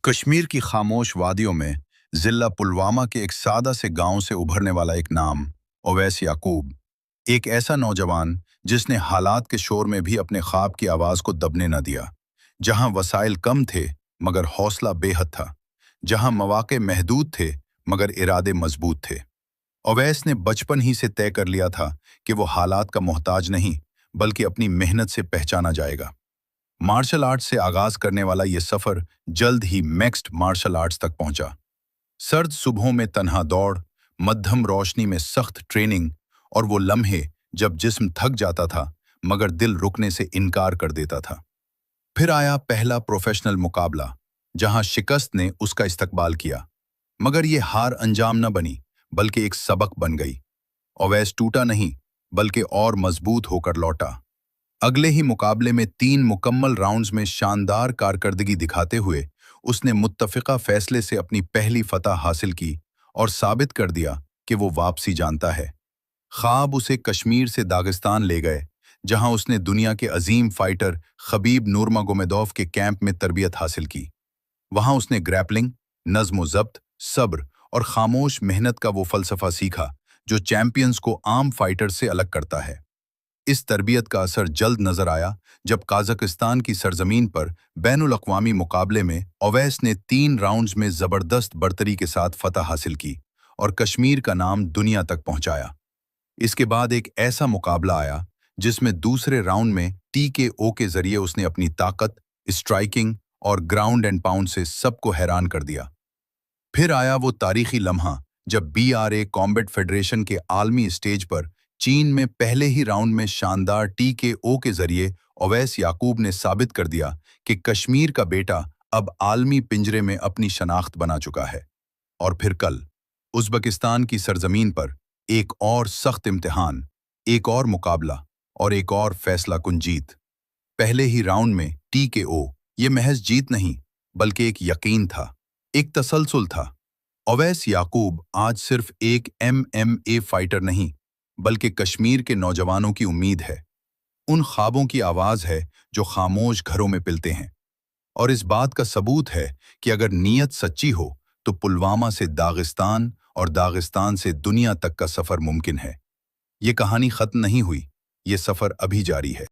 कश्मीर की खामोश वादियों में जिला पुलवामा के एक सादा से गांव से उभरने वाला एक नाम ओवैस याकूब, एक ऐसा नौजवान जिसने हालात के शोर में भी अपने ख्वाब की आवाज को दबने न दिया। जहां वसाइल कम थे मगर हौसला बेहद था, जहां मौके महदूद थे मगर इरादे मजबूत थे। ओवैस ने बचपन ही से तय कर लिया था कि वो हालात का मोहताज नहीं बल्कि अपनी मेहनत से पहचाना जाएगा। मार्शल आर्ट्स से आगाज करने वाला ये सफर जल्द ही मिक्स्ड मार्शल आर्ट्स तक पहुंचा। सर्द सुबहों में तन्हा दौड़, मध्यम रोशनी में सख्त ट्रेनिंग और वो लम्हे जब जिस्म थक जाता था मगर दिल रुकने से इनकार कर देता था। फिर आया पहला प्रोफेशनल मुकाबला, जहां शिकस्त ने उसका इस्तकबाल किया, मगर ये हार अंजाम न बनी बल्कि एक सबक बन गई। ओवैस टूटा नहीं बल्कि और मजबूत होकर लौटा। अगले ही मुकाबले में 3 मुकम्मल राउंड्स में शानदार कारकर्दगी दिखाते हुए उसने मुत्तफ़िका फैसले से अपनी पहली फतह हासिल की और साबित कर दिया कि वो वापसी जानता है। ख्वाब उसे कश्मीर से दागिस्तान ले गए, जहां उसने दुनिया के अजीम फाइटर खबीब नूरमगोमेदोव के कैंप में तरबियत हासिल की। वहां उसने ग्रैपलिंग, नज़्म-ओ-ज़ब्त, सब्र और खामोश मेहनत का वो फलसफा सीखा जो चैंपियंस को आम फाइटर से अलग करता है। इस तरबियत का असर जल्द नजर आया जब काज़ाकिस्तान की सरजमीन पर बैनुल अक़वामी मुकाबले में ओवैस ने 3 राउंड्स में जबरदस्त बर्तरी के साथ फतह हासिल की और कश्मीर का नाम दुनिया तक पहुंचाया। इसके बाद एक ऐसा मुकाबला आया जिसमें दूसरे राउंड में TKO के जरिए उसने अपनी ताकत, स्ट्राइकिंग और ग्राउंड एंड पाउंड से सबको हैरान कर दिया। फिर आया वो तारीखी लम्हा जब BRA कॉम्बैट फेडरेशन के आलमी स्टेज पर चीन में पहले ही राउंड में शानदार TKO के जरिए ओवैस याकूब ने साबित कर दिया कि कश्मीर का बेटा अब आलमी पिंजरे में अपनी शनाख्त बना चुका है। और फिर कल उज़्बेकिस्तान की सरजमीन पर एक और सख्त इम्तिहान, एक और मुकाबला और एक और फैसला कुन जीत। पहले ही राउंड में TKO ये महज जीत नहीं बल्कि एक यकीन था, एक तसलसल था। ओवैस याकूब आज सिर्फ एक MMA फाइटर नहीं बल्कि कश्मीर के नौजवानों की उम्मीद है, उन ख्वाबों की आवाज है जो खामोश घरों में पिलते हैं। और इस बात का सबूत है कि अगर नीयत सच्ची हो तो पुलवामा से दागिस्तान और दागिस्तान से दुनिया तक का सफर मुमकिन है। ये कहानी खत्म नहीं हुई, ये सफर अभी जारी है।